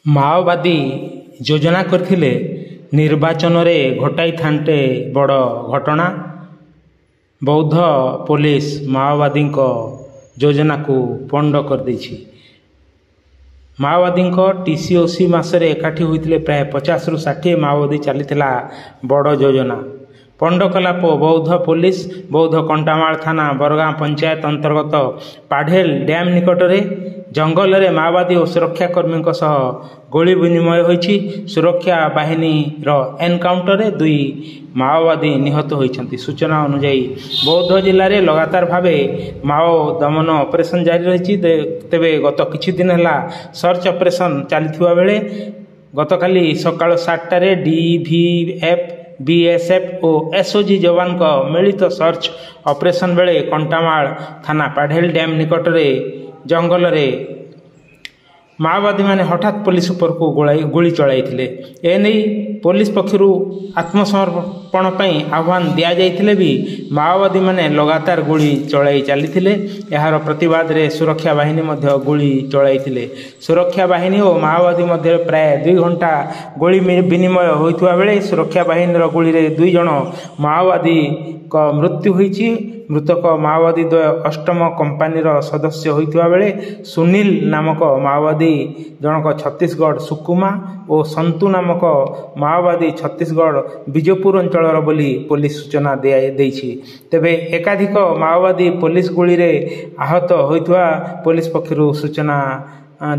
ମାଓବାଦୀ ଯୋଜନା କରିଥିଲେ ନିର୍ବାଚନରେ ଘଟାଇଥାନ୍ତେ ବଡ଼ ଘଟଣା। ବୌଦ୍ଧ ପୋଲିସ ମାଓବାଦୀଙ୍କ ଯୋଜନାକୁ ପଣ୍ଡ କରିଦେଇଛି। ମାଓବାଦୀଙ୍କ TCOC ମାସରେ ଏକାଠି ହୋଇଥିଲେ ପ୍ରାୟ 50ରୁ 60 ମାଓବାଦୀ ଚାଲିଥିଲା ବଡ଼ ଯୋଜନା। ପଣ୍ଡ କଲା ବୌଦ୍ଧ ପୋଲିସ। ବୌଦ୍ଧ କଣ୍ଟାମାଳ ଥାନା ବରଗାଁ ପଞ୍ଚାୟତ ଅନ୍ତର୍ଗତ ପାଢେଲ ଡ୍ୟାମ୍ ନିକଟରେ ଜଙ୍ଗଲରେ ମାଓବାଦୀ ଓ ସୁରକ୍ଷାକର୍ମୀଙ୍କ ସହ ଗୁଳି ବିନିମୟ ହୋଇଛି। ସୁରକ୍ଷା ବାହିନୀର ଏନ୍କାଉଣ୍ଟରରେ 2 ମାଓବାଦୀ ନିହତ ହୋଇଛନ୍ତି। ସୂଚନା ଅନୁଯାୟୀ ବୌଦ୍ଧ ଜିଲ୍ଲାରେ ଲଗାତାର ଭାବେ ମାଓ ଦମନ ଅପରେସନ୍ ଜାରି ରହିଛି। ତେବେ ଗତ କିଛି ଦିନ ହେଲା ସର୍ଚ୍ଚ ଅପରେସନ୍ ଚାଲିଥିବା ବେଳେ ଗତକାଲି ସକାଳ 7ଟାରେ DVF, BSF ଓ SOG ଯବାନଙ୍କ ମିଳିତ ସର୍ଚ୍ଚ ଅପରେସନ୍ ବେଳେ କଣ୍ଟାମାଳ ଥାନା ପାଢେଲ ଡ୍ୟାମ୍ ନିକଟରେ ଜଙ୍ଗଲରେ ମାଓବାଦୀମାନେ ହଠାତ୍ ପୋଲିସ ଉପରକୁ ଗୁଳି ଚଳାଇଥିଲେ। ଏନେଇ ପୋଲିସ ପକ୍ଷରୁ ଆତ୍ମସମର୍ପଣ ପାଇଁ ଆହ୍ୱାନ ଦିଆଯାଇଥିଲେ ବି ମାଓବାଦୀମାନେ ଲଗାତାର ଗୁଳି ଚଳାଇ ଚାଲିଥିଲେ। ଏହାର ପ୍ରତିବାଦରେ ସୁରକ୍ଷା ବାହିନୀ ମଧ୍ୟ ଗୁଳି ଚଳାଇଥିଲେ। ସୁରକ୍ଷା ବାହିନୀ ଓ ମାଓବାଦୀ ମଧ୍ୟରେ ପ୍ରାୟ 2 ଘଣ୍ଟା ଗୁଳି ବିନିମୟ ହୋଇଥିବା ବେଳେ ସୁରକ୍ଷା ବାହିନୀର ଗୁଳିରେ 2 ଜଣ ମାଓବାଦୀଙ୍କ ମୃତ୍ୟୁ ହୋଇଛି। ମୃତକ ମାଓବାଦୀ ଦ୍ୱୟ ଅଷ୍ଟମ କମ୍ପାନୀର ସଦସ୍ୟ ହୋଇଥିବା ବେଳେ ସୁନୀଲ ନାମକ ମାଓବାଦୀ ଜଣକ ଛତିଶଗଡ଼ ସୁକୁମା ଓ ସନ୍ତୁ ନାମକ ମାଓବାଦୀ ଛତିଶଗଡ଼ ବିଜେପୁର ଅଞ୍ଚଳର ବୋଲି ପୋଲିସ ସୂଚନା ଦେଇଛି। ତେବେ ଏକାଧିକ ମାଓବାଦୀ ପୋଲିସ ଗୁଳିରେ ଆହତ ହୋଇଥିବା ପୋଲିସ ପକ୍ଷରୁ ସୂଚନା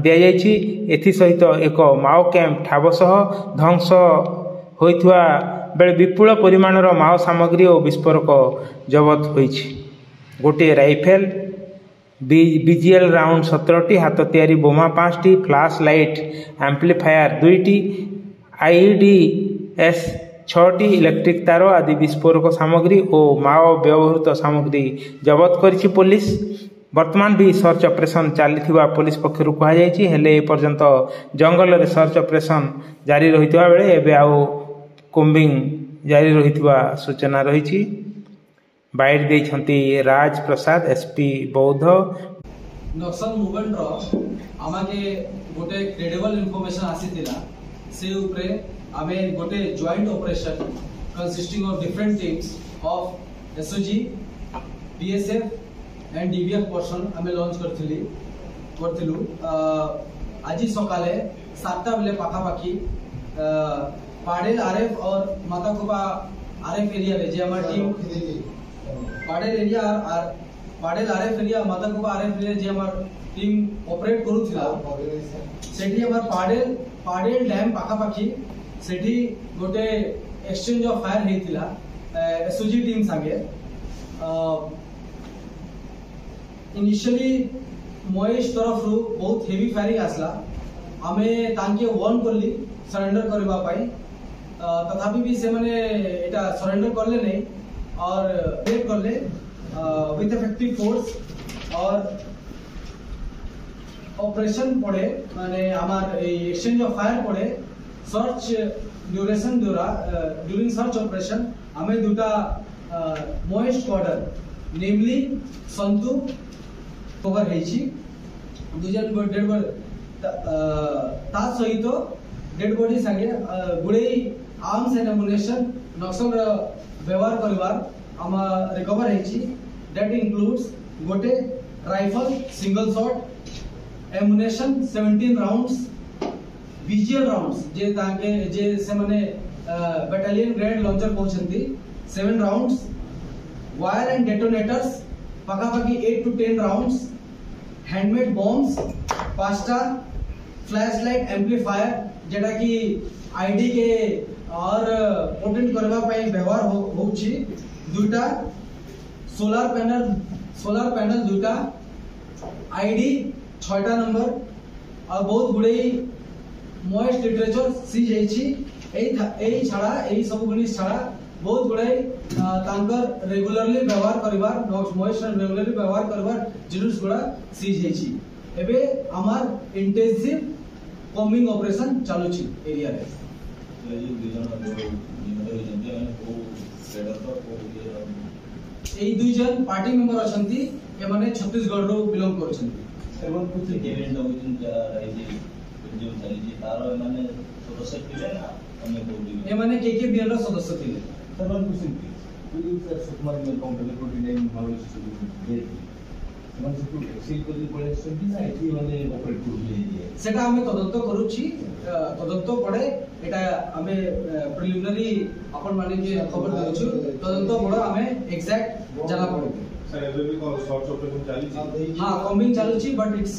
ଦିଆଯାଇଛି। ଏଥିସହିତ ଏକ ମାଓ କ୍ୟାମ୍ପ ଠାବ ସହ ଧ୍ୱଂସ ହୋଇଥିବା ବେଳେ ବିପୁଳ ପରିମାଣର ମାଓ ସାମଗ୍ରୀ ଓ ବିସ୍ଫୋରକ ଜବତ ହୋଇଛି। ଗୋଟିଏ ରାଇଫେଲ, BGL ରାଉଣ୍ଡ 17ଟି, ହାତ ତିଆରି ବୋମା 5ଟି, ଫ୍ଲାସ୍ ଲାଇଟ୍ ଆମ୍ପ୍ଲିଫାୟାର 2ଟି, IEDs 6ଟି, ଇଲେକ୍ଟ୍ରିକ୍ ତାର ଆଦି ବିସ୍ଫୋରକ ସାମଗ୍ରୀ ଓ ମାଓ ବ୍ୟବହୃତ ସାମଗ୍ରୀ ଜବତ କରିଛି ପୋଲିସ। ବର୍ତ୍ତମାନ ବି ସର୍ଚ୍ଚ ଅପରେସନ୍ ଚାଲିଥିବା ପୋଲିସ ପକ୍ଷରୁ କୁହାଯାଇଛି। ହେଲେ ଏପର୍ଯ୍ୟନ୍ତ ଜଙ୍ଗଲରେ ସର୍ଚ୍ଚ ଅପରେସନ୍ ଜାରି ରହିଥିବା ବେଳେ ଏବେ ଆଉ କୋମ୍ବିଂ ଜାରି ରହିଥିବା ସୂଚନା ରହିଛି। ବାଇଟ୍ ଦେଇଛନ୍ତି ରାଜ ପ୍ରସାଦ, SP ବୌଦ୍ଧ। ନକ୍ସଲ ମୁଭମେଣ୍ଟର ଆମକେ ଗୋଟେ କ୍ରେଡିବଲ ଇନଫର୍ମେସନ୍ ଆସିଥିଲା। ସେ ଉପରେ ଆମେ ଗୋଟେ joint operation consisting of different teams of SOG, BSF and DVF person आम लॉन्च करथिलु। आज सकाले 7टा बेले पाखापाखी पाडेल RF और माताकोबा RF एरिया रे जे हमर टीम पाडेल RF एरिया माताकोबा RF एरिया जे हमर टीम ऑपरेट करूथिला सेठी हमर पाडेल डैम पाखापाखी सेठी गोटे एक्सचेंज ऑफ फायर हेतिला SOG टीम संगे। इनिशियली महेश तरफ रु बहुत हेवी फायरिंग आसला। आमे तांके वार्न करली सरेंडर करबा पाई, तथापि भी से माने एटा सरेंडर करले नहीं और ब्रेक करले विथ इफेक्टिव फोर्स। और ऑपरेशन पड़े माने हमार एक्सचेंज ऑफ फायर पड़े search duration during search operation हमें दुटा महेश स्क्वाडर नेमली संतु कवर हेची 2 जन डेड बॉडी ता सहित डेड बॉडी संगे गुड़े आर्म्स एंड एमुनेशन नक्सल व्यवहार करबार हम रिकवर हेची। दैट इंक्लूड्स गोटे rifle single shot, ammunition 17 rounds, BGL rounds जे ताके जे से माने बैटालियन ग्रेड लॉन्चर कहउछंती 7 राउंड्स, वायर एंड डेटोनेटर्स पाखापाखी 8 to 10 राउंड्स, हैंडमेड बॉम्ब्स 5टा, फ्लैश लाइट एम्पलीफायर जेटा कि ID के और पोटेंट करबा पई व्यवहार होउची, 2टा सोलर पैनल 2टा, ID 6टा नंबर और बहुत गुडे मॉइस्ट लिटरेचर सीज हेची। एई छाड़ा एई सब जिनिस छाड़ा बहुत गुड़ाई रेगुलरली व्यवहार करबार रेगुलरली व्यवहार करबार जिनिस गुड़ा सीज हेची। एबे हमार इंटेंसिव कॉम्बिंग ऑपरेशन चालू छी एरिया रे। एई 2 जन पार्टी मेंबर अछंती, ए माने छत्तीसगढ़ रो बिलोंग करछंती। एवं कुछ इवेंट होउछन जो चली तार माने सदस्य थिले ना अन्य कोडी ए माने के बिएल रो सदस्य थिले सर्वन कुसिन की सर सुकुमार में कंपनी को डिजाइन मामले से दे মানে একটু এক্সিল করে পড়ে শুনছি না এটি মানে অপারেট করবে সেটা আমি তদন্ত করুছি তদন্ত পড়ে এটা আমি প্রিলিমিনারি আপন মানে যে খবর দেউଛୁ তদন্ত পড়ে আমি এক্সাক্ট জানা পড়ে सर एबे भी सॉर्ट ऑपरेशन चाली छी हां कमिंग चालुची but it's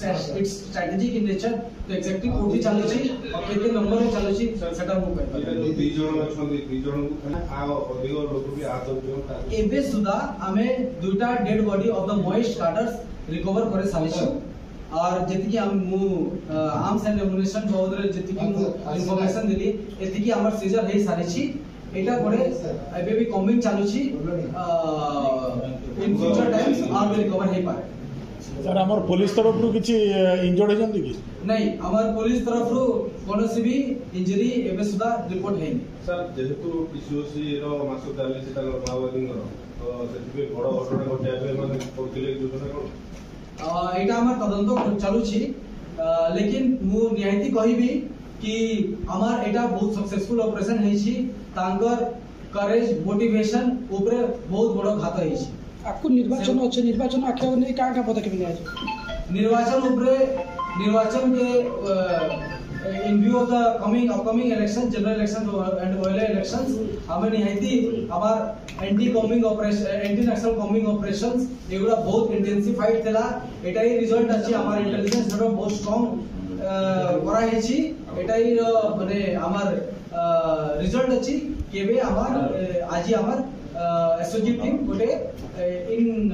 strategic in nature तो एग्जैक्टली कोठी चालुची और केते नंबर रे चालुची सेटा मु कहबा जो 2 जण अछंदी 2 जण को खाली आ अधिक लोक भी आ दउछ एबे सुदा हमें दुटा dead body of the moist cadres recover करे सालिछु और जति की हम मु आर्म्स एंड एमुनेशन बाबदरे जति की मु इंफॉर्मेशन देली एति की हमर सीजर हे सालिछि एटा पड़े एबे भी कमिंग चालुछि इन फ्यूचर टाइम्स आर विल रिकवर हे पारे सर हमर पुलिस तरफ रु किछि इंजर्ड हेजंती की नहीं हमर पुलिस तरफ रु कोनोसी भी इंजरी एबे सुदा रिपोर्ट हेनी सर जेहेतु पीसीओसी रो मासो चाली से तार माओवादी तो सेति बड़ घटना घटे एबे माने करथिले योजना कोन एटा हमर तदंत चालुछि लेकिन मु निहायती कहिबी कि हमार एटा बहुत सक्सेसफुल ऑपरेशन है छी तांकर करेज मोटिवेशन ऊपर बहुत बड़ घात है छी आपको निर्वाचन अच्छे निर्वाचन आख्या नहीं का पदक्षेप लिया निर्वाचन ऊपर निर्वाचन के in view of the upcoming election general election and OLA elections हमें निहायती हमार anti combing operation anti national combing operations एगुड़ा बहुत इंटेंसिफाइड थला एटा ही रिजल्ट अछि हमार इंटेलिजेंस रो बहुत स्ट्रांग करा हेछि एटाई माने हमार रिजल्ट अछि केबे हमार आज हमार एसओजी टीम गोटे in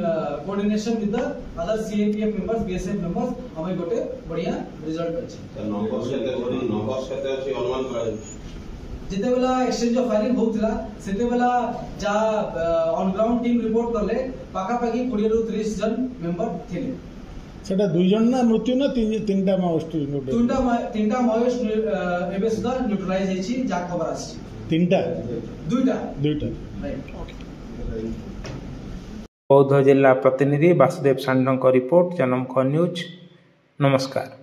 coordination with the other CAPF members BSF members हमें गोटे बढ़िया रिजल्ट अछि नंबर सेते अछि अनुमान करा जेते बेला एक्सचेंज ऑफ फायरिंग होतला सेते बेला जा ऑन ग्राउंड टीम रिपोर्ट करले पाका पाकी 20 रु 30 जन मेंबर थिले सेटा 2 जन ना मृत्यु ना तीनटा माओइस्ट तीनटा माओइस्ट एबे सुधा न्यूट्रलाइज हेछि जा खबर आछि तीनटा दुईटा राइट बौद्ध जिला प्रतिनिधि वासुदेव सांडଙ୍କ रिपोर्ट जनमख न्यूज नमस्कार।